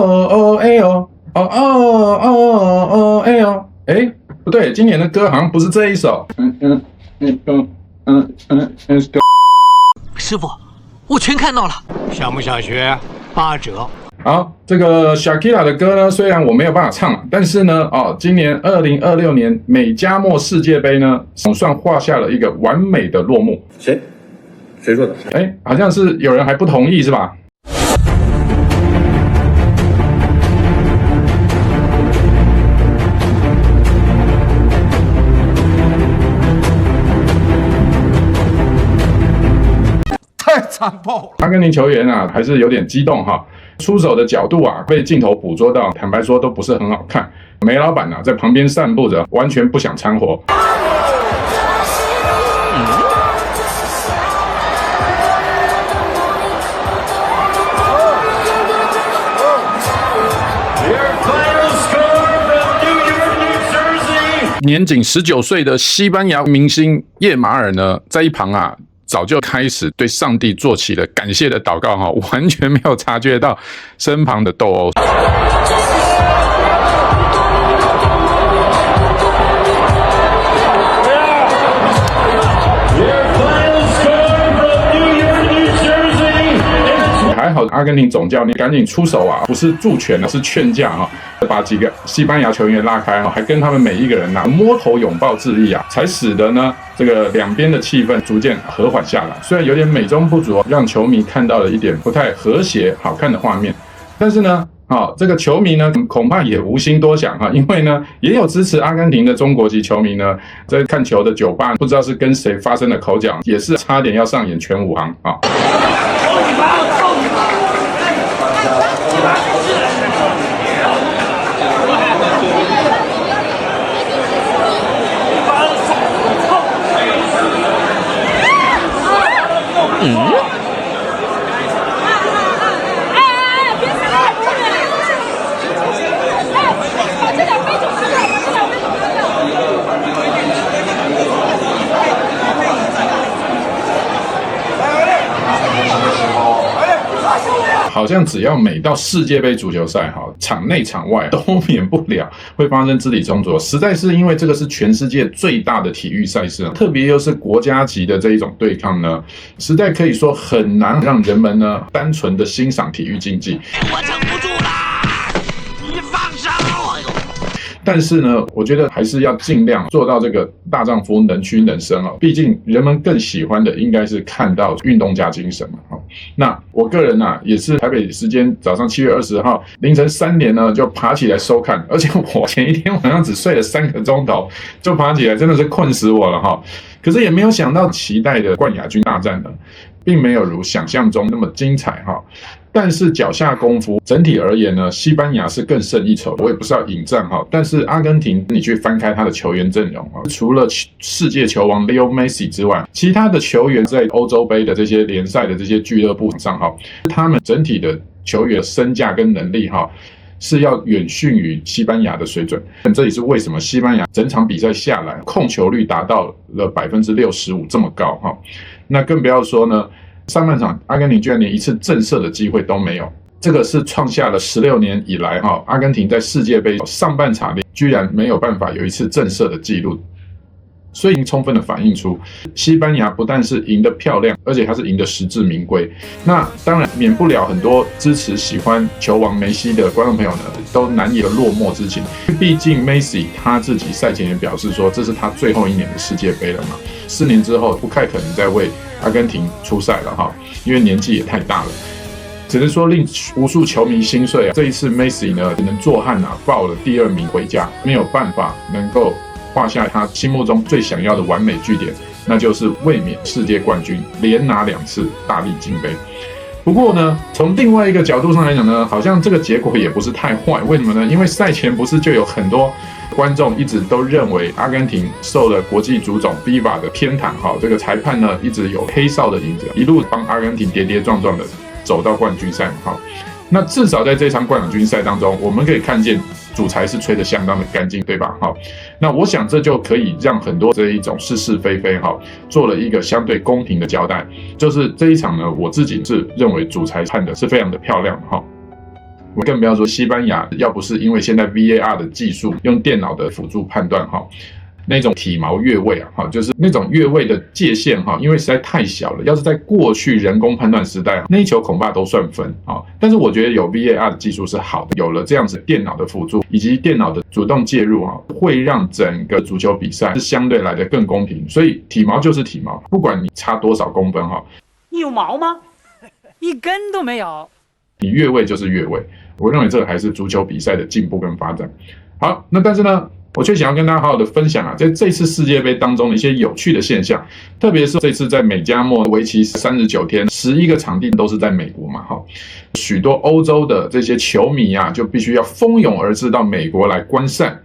哦哎呦，哦哦哦哦哎呦，哎，不对，今年的歌好像不是这一首。师傅，我全看到了，想不想学？8折。好，这个 Shakira 的歌呢，虽然我沒有辦法唱，但是呢，今年2026年美加墨世界杯呢，總算畫下了一個完美的落幕。誰說的？哎，好像是有人還不同意是吧？太殘暴了！阿根廷球員啊，還是有點激動哈。出手的角度啊，被鏡頭捕捉到，坦白說都不是很好看。梅老板啊，在旁邊散步着，完全不想摻和。年僅19歲的西班牙明星葉馬爾呢，在一旁啊，早就開始對上帝做起了感謝的禱告哈，完全沒有察覺到身旁的鬥毆。還好阿根廷總教練趕緊出手啊，不是助拳啊，是勸架哈，把幾個西班牙球員拉開哈，還跟他們每一個人吶摸頭擁抱致意啊，才使得呢這個兩邊的氣氛逐漸和緩下來。雖然有點美中不足，讓球迷看到了一點不太和諧好看的畫面，但是呢，這個球迷呢恐怕也無心多想哈，因為呢也有支持阿根廷的中國籍球迷呢，在看球的酒吧不知道是跟誰發生了口角，也是差點要上演全武行啊。好像只要每到世界杯足球賽，場內場外都免不了會發生肢體衝突，實在是因為這個是全世界最大的體育賽事，特別又是國家級的這一種對抗呢，實在可以說很難讓人們呢單純的欣賞體育競技。我撐不住啦，你放手！但是呢，我覺得還是要盡量做到這個大丈夫能屈能伸哦。畢竟人們更喜歡的應該是看到運動家精神嘛。那我個人啊，也是台北時間早上7月20號凌晨3點呢就爬起來收看，而且我前一天晚上只睡了3個鐘頭就爬起來，真的是困死我了哈。可是也沒有想到期待的冠亞軍大戰呢，並沒有如想象中那麼精彩哈。但是腳下功夫整體而言呢，西班牙是更勝一籌。我也不是要引戰哈，但是阿根廷你去翻開他的球員陣容啊，除了世界球王 Leo Messi 之外，其他的球員在歐洲盃的這些聯賽的這些俱樂部上哈，他們整體的球員身價跟能力哈，是要遠遜於西班牙的水準。這也是為什麼西班牙整場比賽下來控球率達到了65%這麼高哈。那更不要說呢，上半場阿根廷居然連一次震懾的機會都沒有，這個是創下了16年以來阿根廷在世界杯上半場居然沒有辦法有一次震懾的記錄。所以充分的反映出西班牙不但是贏得漂亮，而且它是贏得實至名歸。那當然免不了很多支持喜歡球王梅西的觀眾朋友呢，都難以落寞之情。畢竟梅西他自己賽前也表示說，這是他最後一年的世界杯了嘛，4年之後不太可能再為阿根廷出賽了哈，因為年紀也太大了。只能說令無數球迷心碎啊！這一次梅西呢，只能做漢啊，報了第2名回家，沒有辦法能夠畫下他心目中最想要的完美句點，那就是衛冕世界冠軍，連拿2次大力金杯。不過呢，從另外一個角度上來講呢，好像這個結果也不是太壞。為什麼呢？因為賽前不是就有很多觀眾一直都認為阿根廷受了國際足總 FIFA 的偏袒，這個裁判呢一直有黑哨的影子，一路幫阿根廷跌跌撞撞的走到冠軍賽嘛。那至少在這場冠亞軍賽當中，我們可以看見主裁是吹得相當的乾淨，對吧？那我想這就可以讓很多這一種是是非非做了一個相對公平的交代。就是這一場呢，我自己是認為主裁判的是非常的漂亮我更不要說西班牙，要不是因為現在 VAR 的技術用電腦的輔助判斷那種體毛越位就是那種越位的界限因為實在太小了，要是在過去人工判斷時代，那一球恐怕都算分但是我覺得有 VAR 的技術是好的，有了這樣子電腦的輔助以及電腦的主動介入會讓整個足球比賽是相對來的更公平。所以體毛就是体毛，不管你差多少公分你有毛嗎？一根都沒有。你越位就是越位，我認為這还是足球比賽的進步跟發展。好，那但是呢，我卻想要跟大家好好的分享在這次世界杯當中的一些有趣的現象，特別是這次在美加墨為期39天，11個場地都是在美國嘛，許多歐洲的這些球迷就必須要蜂擁而至到美國來觀賽。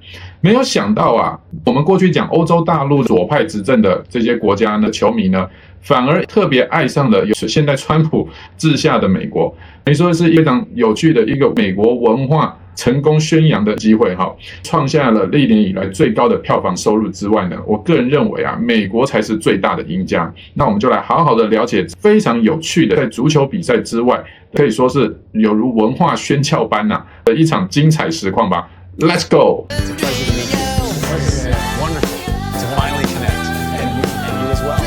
沒有想到我們過去講歐洲大陸左派執政的這些國家呢，球迷呢反而特別愛上了現在川普治下的美國，可以說是非常有趣的一個美國文化成功宣揚的機會創下了歷年以來最高的票房收入之外呢，我個人認為美國才是最大的贏家。那我們就來好好的了解非常有趣的在足球比賽之外，可以說是有如文化宣教般的一場精彩實況吧。Let's go! It's a pleasure to meet you. It's wonderful to finally connect, and you as well.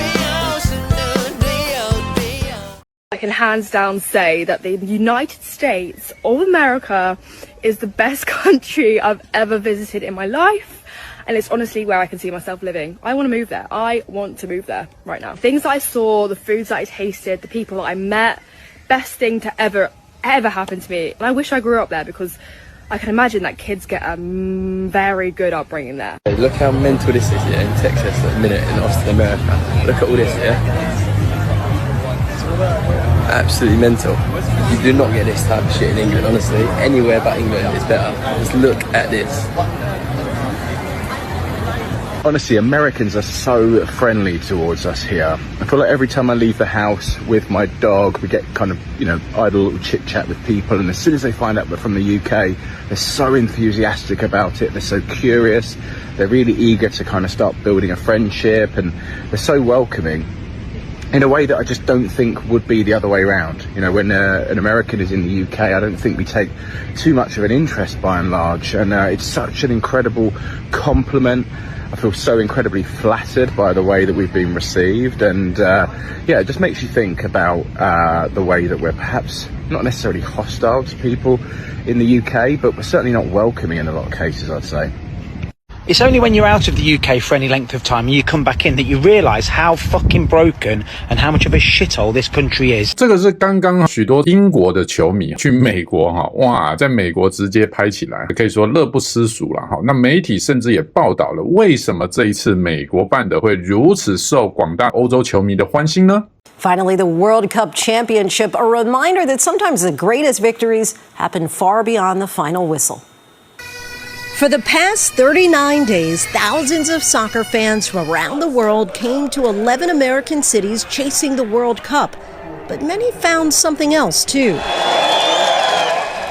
I can hands down say that the United States of America is the best country I've ever visited in my life, and it's honestly where I can see myself living. I want to move there. I want to move there right now. Things that I saw, the foods that I tasted, the people that I met, best thing to ever happen to me. And I wish I grew up there because I can imagine that kids get a very good upbringing there. Look how mental this is in Texas at the minute in Austin, America. Look at all this Absolutely mental. You do not get this type of shit in England, honestly. Anywhere but England is better. Just look at this. Honestly, Americans are so friendly towards us here. I feel like every time I leave the house with my dog, we get kind of, idle little chit chat with people. And as soon as they find out we're from the UK, they're so enthusiastic about it. They're so curious. They're really eager to kind of start building a friendship, and they're so welcoming in a way that I just don't think would be the other way around. When an American is in the UK, I don't think we take too much of an interest by and large. And it's such an incredible compliment. I feel so incredibly flattered by the way that we've been received, and it just makes you think about the way that we're perhaps not necessarily hostile to people in the UK, but we're certainly not welcoming in a lot of cases, I'd say. It's only when you're out of the UK for any length of time and you come back in that you realise how fucking broken and how much of a shithole this country is. 這個是剛剛許多英國的球迷去美國哇，在美國直接拍起來，可以說樂不思蜀了那媒體甚至也報道了為什麼這一次美國辦的會如此受廣大歐洲球迷的歡心呢？ Finally, the World Cup Championship, a reminder that sometimes the greatest victories happen far beyond the final whistle. For the past 39 days, thousands of soccer fans from around the world came to 11 American cities chasing the World Cup. But many found something else, too.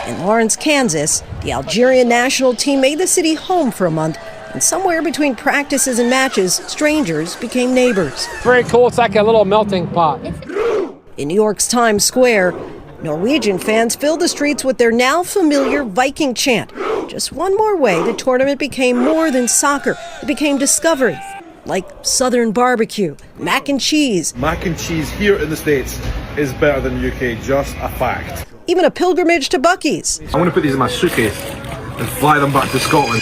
In Lawrence, Kansas, the Algerian national team made the city home for a month. And somewhere between practices and matches, strangers became neighbors. Very cool. It's like a little melting pot. In New York's Times Square, Norwegian fans filled the streets with their now familiar Viking chant. Just one more way the tournament became more than soccer. It became discoveries, like Southern barbecue, mac and cheese. Mac and cheese here in the States is better than the UK, just a fact. Even a pilgrimage to Buc-ee's. I want to put these in my suitcase and fly them back to Scotland.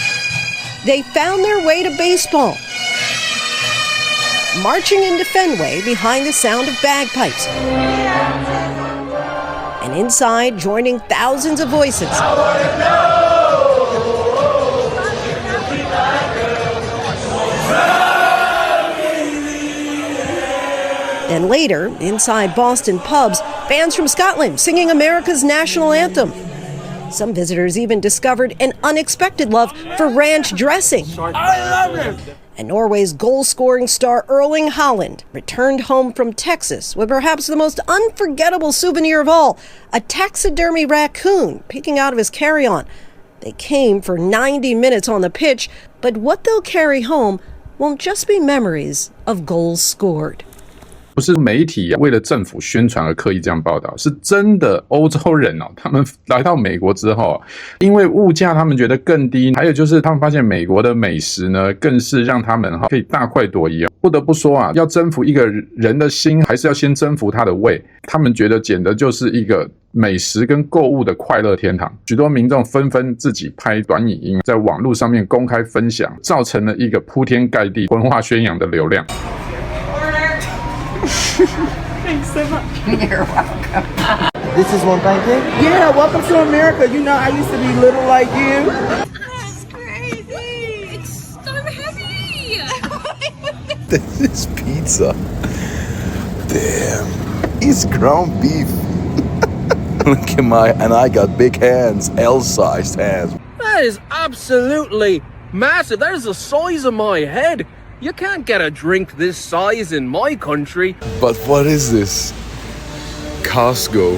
They found their way to baseball, marching into Fenway behind the sound of bagpipes. And inside, joining thousands of voices. And later, inside Boston pubs, fans from Scotland singing America's national anthem. Some visitors even discovered an unexpected love for ranch dressing. I love it! And Norway's goal-scoring star Erling Haaland returned home from Texas with perhaps the most unforgettable souvenir of all, a taxidermy raccoon peeking out of his carry-on. They came for 90 minutes on the pitch, but what they'll carry home won't just be memories of goals scored. 不是媒體為了政府宣傳而刻意這樣報道，是真的歐洲人他們來到美國之後，因為物價他們覺得更低，還有就是他們發現美國的美食呢，更是讓他們可以大快朵頤。不得不說要征服一個人的心，還是要先征服他的胃。他們覺得簡直就是一個美食跟購物的快樂天堂。許多民眾紛紛自己拍短影音，在網絡上面公開分享，造成了一個鋪天蓋地文化宣揚的流量。Thanks so much. You're welcome. This is one thank you? Yeah, welcome to America. You know, I used to be little like you. That's crazy. It's so heavy. This is pizza. Damn. It's ground beef. Look at and I got big hands, L-sized hands. That is absolutely massive. That is the size of my head. You can't get a drink this size in my country. But what is this? Costco.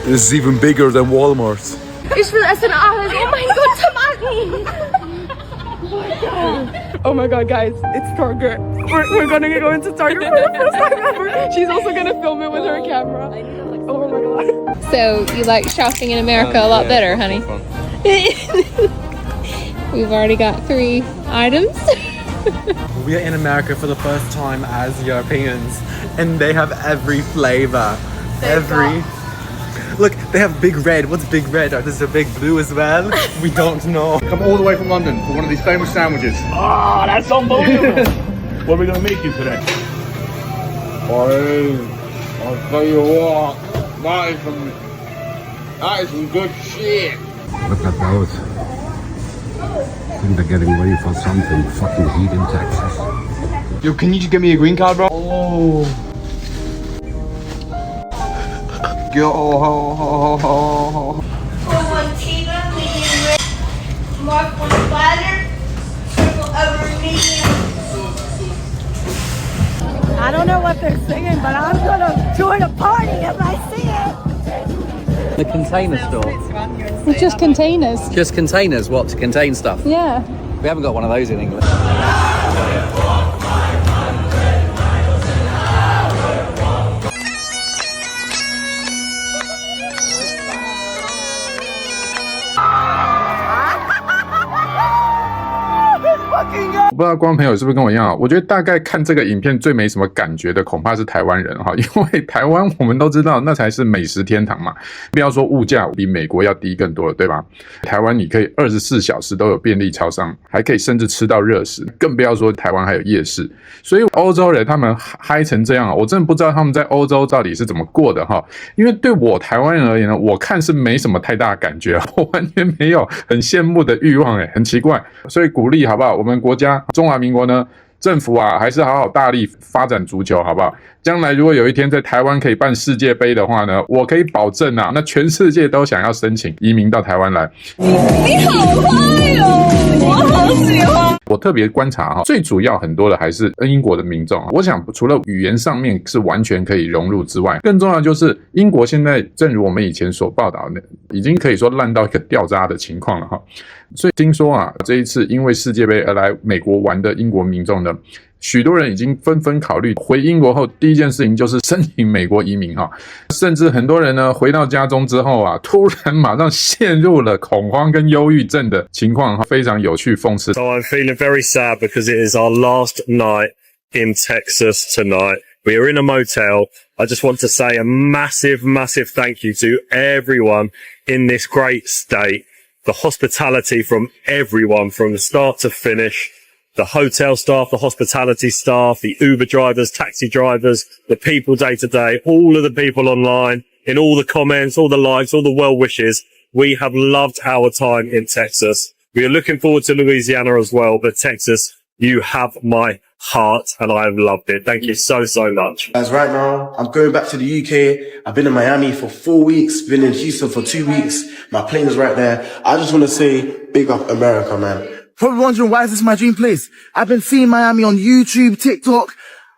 This is even bigger than Walmart. Ich will essen alles. Oh mein Gott, Tomaten. Oh my God. Oh my God, guys, it's Target. We're gonna go into Target for the first time ever. She's also gonna film it with her camera. Oh my God. So you like shopping in America a lot better, honey? We've already got 3 items. We are in America for the first time as Europeans, and they have every flavor. Look, they have big red. What's big red? Oh, there's a big blue as well. We don't know. Come all the way from London for one of these famous sandwiches. Oh, that's unbelievable. What are we gonna make you today? I'll tell you what, that is some good shit. Look at those. I think they're getting ready for something. Fucking heat in Texas. Yo, can you just give me a green card, bro? Oh. Yo. Tina, medium rare, Mark on platter, triple over medium. I don't know what they're singing, but I'm gonna join a party if I see it. The container store. It's just containers. Just containers, what, to contain stuff? Yeah. We haven't got one of those in England.不知道观众朋友是不是跟我一样，我觉得大概看这个影片最没什么感觉的恐怕是台湾人，因为台湾我们都知道那才是美食天堂嘛，不要说物價比美國要低更多了，對吧？台灣你可以24小時都有便利超商，還可以甚至吃到熱食，更不要說台灣還有夜市。所以歐洲人他們嗨成這樣，我真的不知道他們在歐洲到底是怎麼過的，因為對我台灣人而言呢，我看是沒什麼太大的感覺，我完全沒有很羨慕的慾望，很奇怪。所以鼓勵好不好，我們國家中華民國呢，政府啊，還是好好大力發展足球，好不好？將來如果有一天在台灣可以辦世界盃的話呢，我可以保證啊，那全世界都想要申請移民到台灣來。你好嗨哦，我好喜歡。我特別觀察最主要很多的還是英國的民眾。我想除了語言上面是完全可以融入之外，更重要就是英國現在正如我們以前所報道的，已經可以說爛到一個掉渣的情況了。所以聽說啊，這一次因為世界盃而來美國玩的英國民眾呢，許多人已經紛紛考慮回英國後第一件事情就是申請美國移民，甚至很多人呢回到家中之後啊，突然馬上陷入了恐慌跟憂鬱症的情況，非常有趣諷刺。 So I'm feeling very sad because it is our last night in Texas tonight. We are in a motel. I just want to say a massive, massive thank you to everyone in this great state. The hospitality from everyone from start to finish. The hotel staff, the hospitality staff, the Uber drivers, taxi drivers, the people day to day, all of the people online, in all the comments, all the likes, all the well wishes. We have loved our time in Texas. We are looking forward to Louisiana as well, but Texas, you have my heart and I have loved it. Thank you so, so much. As right now, I'm going back to the UK. I've been in Miami for 4 weeks, been in Houston for 2 weeks. My plane is right there. I just want to say big up America, man. Probably wondering why is this my dream place? I've been seeing Miami on YouTube, TikTok.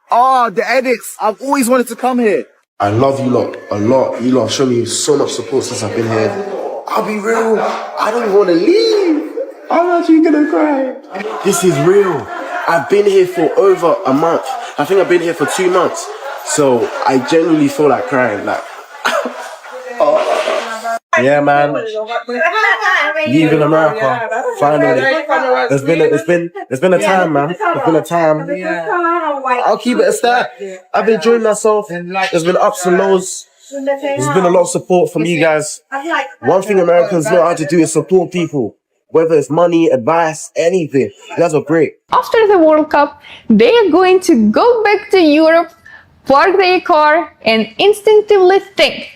The edits. I've always wanted to come here. I love you lot a lot. You lot have shown me so much support since I've been here. I'll be real. I don't even want to leave. I'm actually gonna cry. This is real. I've been here for over a month. I think I've been here for 2 months. So I genuinely feel like crying. Like, yeah, man. Leaving America, finally. There's been a time, man. There's been a time. I'll keep it a stat. I've been enjoying myself. There's been ups and lows. There's been a lot of support from you guys. One thing Americans know how to do is support people. Whether it's money, advice, anything. You guys are great. After the World Cup, they are going to go back to Europe, park their car, and instinctively think,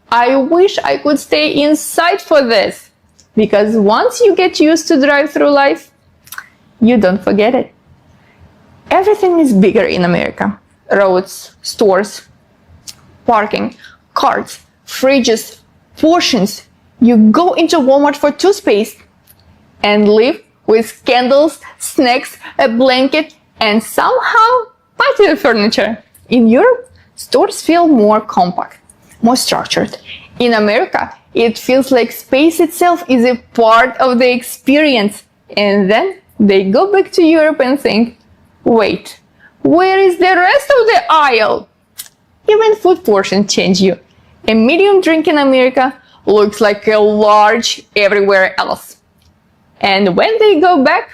I wish I could stay inside for this. Because once you get used to drive through life, you don't forget it. Everything is bigger in America. Roads, stores, parking, carts, fridges, portions. You go into Walmart for toothpaste and leave with candles, snacks, a blanket, and somehow patio furniture. In Europe, stores feel more compact, more structured. In America, it feels like space itself is a part of the experience. And then they go back to Europe and think, wait, where is the rest of the aisle? Even food portions change you. A medium drink in America looks like a large everywhere else. And when they go back,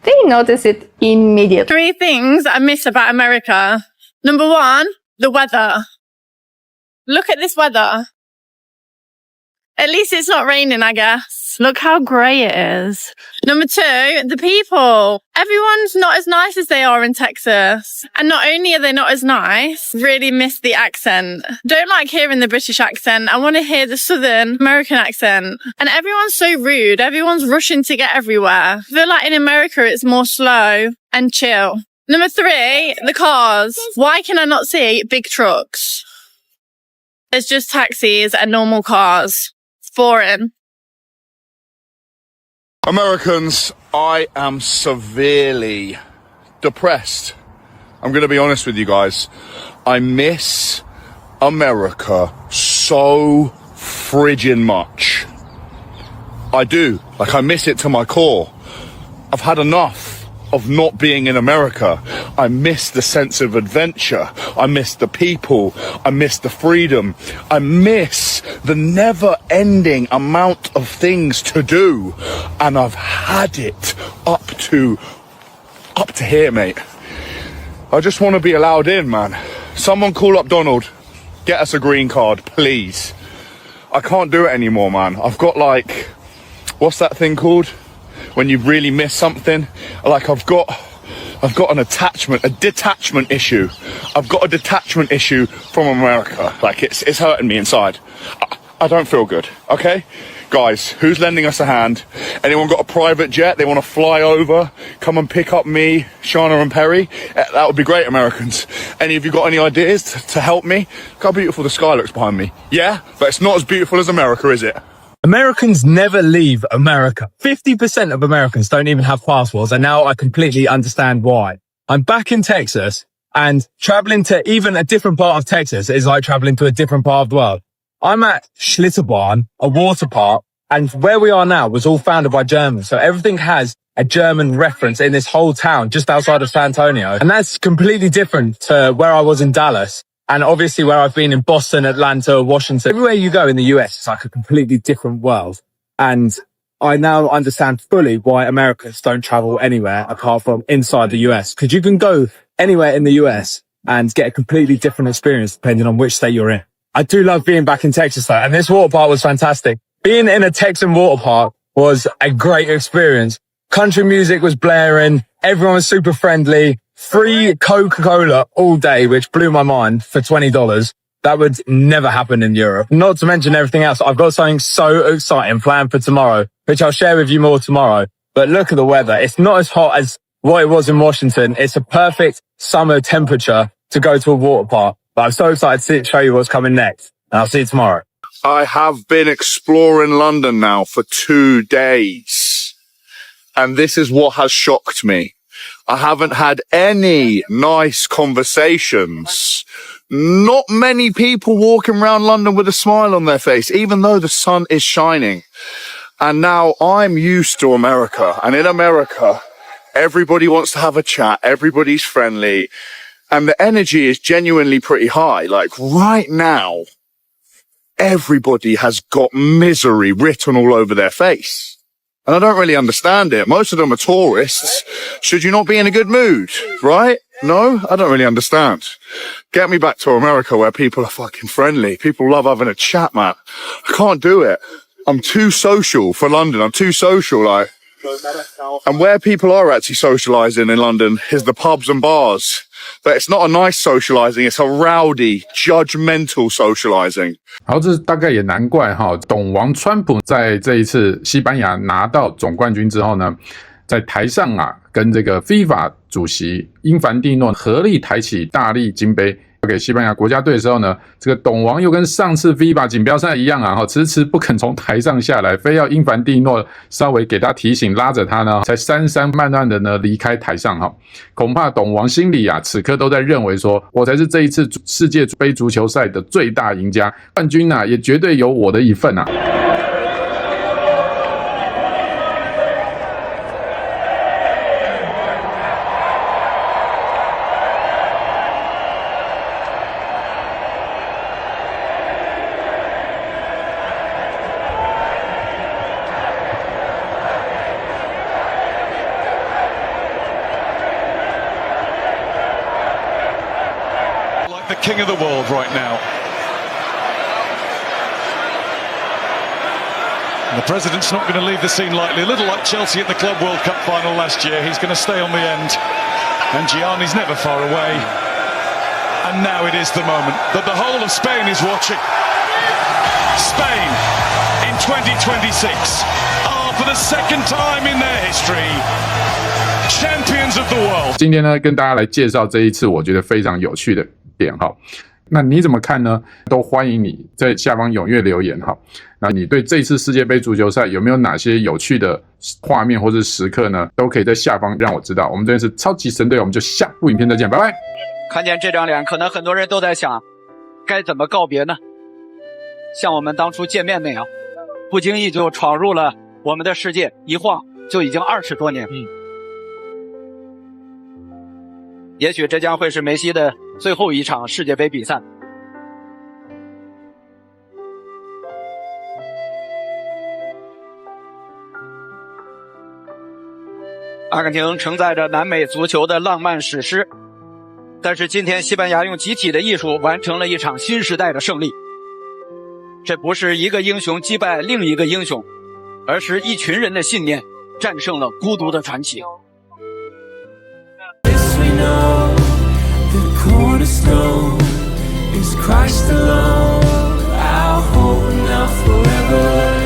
they notice it immediately. 3 things I miss about America. Number 1, the weather. Look at this weather. At least it's not raining, I guess. Look how grey it is. Number 2, the people. Everyone's not as nice as they are in Texas. And not only are they not as nice, really miss the accent. Don't like hearing the British accent. I want to hear the Southern American accent. And everyone's so rude. Everyone's rushing to get everywhere. I feel like in America it's more slow and chill. Number 3, the cars. Why can I not see big trucks? There's just taxis and normal cars. It's boring. Americans, I am severely depressed. I'm going to be honest with you guys. I miss America so friggin' much. I do. Like, I miss it to my core. I've had enough of not being in America. I miss the sense of adventure. I miss the people. I miss the freedom. I miss the never-ending amount of things to do. And I've had it up to here, mate. I just want to be allowed in, man. Someone call up Donald. Get us a green card, please. I can't do it anymore, man. I've got, like, what's that thing called? When you really miss something, like I've got a detachment issue. I've got a detachment issue from America. Like it's hurting me inside. I don't feel good. Okay, guys, who's lending us a hand? Anyone got a private jet? They want to fly over, come and pick up me, Shana and Perry? That would be great, Americans. Any of you got any ideas to help me? Look how beautiful the sky looks behind me. Yeah, but it's not as beautiful as America, is it? Americans never leave America. 50% of Americans don't even have passports, and now I completely understand why. I'm back in Texas, and traveling to even a different part of Texas is like traveling to a different part of the world. I'm at Schlitterbahn, a water park, and where we are now was all founded by Germans. So everything has a German reference in this whole town just outside of San Antonio. And that's completely different to where I was in Dallas. And obviously where I've been in Boston, Atlanta, Washington, everywhere you go in the US, it's like a completely different world. And I now understand fully why Americans don't travel anywhere apart from inside the US. Because you can go anywhere in the US and get a completely different experience depending on which state you're in. I do love being back in Texas though. And this water park was fantastic. Being in a Texan water park was a great experience. Country music was blaring. Everyone was super friendly. Free Coca-Cola all day, which blew my mind for $20. That would never happen in Europe. Not to mention everything else. I've got something so exciting planned for tomorrow, which I'll share with you more tomorrow. But look at the weather. It's not as hot as what it was in Washington. It's a perfect summer temperature to go to a water park. But I'm so excited to show you what's coming next. And I'll see you tomorrow. I have been exploring London now for 2 days. And this is what has shocked me. I haven't had any nice conversations. Not many people walking around London with a smile on their face, even though the sun is shining. And now I'm used to America. And in America, Everybody wants to have a chat. Everybody's friendly. And the energy is genuinely pretty high. Like right now, everybody has got misery written all over their face. And I don't really understand it. Most of them are tourists. Should you not be in a good mood, right? No, I don't really understand. Get me back to America where people are fucking friendly. People love having a chat, man. I can't do it. I'm too social for London. I'm too social, like. And where people are actually socializing in London is the pubs and bars. But it's not a nice socializing, it's a rowdy, judgmental socializing. 好，这大概也难怪哈，董王川普在这一次西班牙拿到总冠军之后呢，在台上啊，跟这个 FIFA 主席英凡蒂诺合力抬起大力金杯给西班牙国家队的时候呢，这个董王又跟上次 FIFA 锦标赛一样啊，迟遲不肯從台上下來，非要英凡蒂諾稍微給他提醒，拉着他呢，才姍姍慢慢的呢離開台上哈。恐怕董王心裡啊，此刻都在認為說，我才是這一次世界杯足球賽的最大贏家，冠軍啊，也絕對有我的一份啊。The king of the world right now. And the president's not going to leave the scene lightly. A little like Chelsea at the Club World Cup final last year. He's going to stay on the end. And Gianni's never far away. And now it is the moment that the whole of Spain is watching. Spain in 2026 are for the second time in their history champions of the world. 今天呢，跟大家来介紹這一次我覺得非常有趣的點哈，那你怎麼看呢？都歡迎你在下方踴躍留言哈。那你對這次世界杯足球賽有沒有哪些有趣的畫面或是時刻呢？都可以在下方讓我知道。我們這邊是超級神隊，我們就下部影片再見，拜拜。看見這張臉，可能很多人都在想，該怎麼告別呢？像我們當初見面那樣，不經意就闖入了我們的世界，一晃就已經20多年。也許這將會是梅西的最後一場世界杯比賽。阿根廷承載着南美足球的浪漫史詩，但是今天西班牙用集體的藝術完成了一場新時代的勝利。這不是一個英雄擊敗另一個英雄，而是一群人的信念戰勝了孤獨的傳奇。The cornerstone is Christ alone, our hope now forever.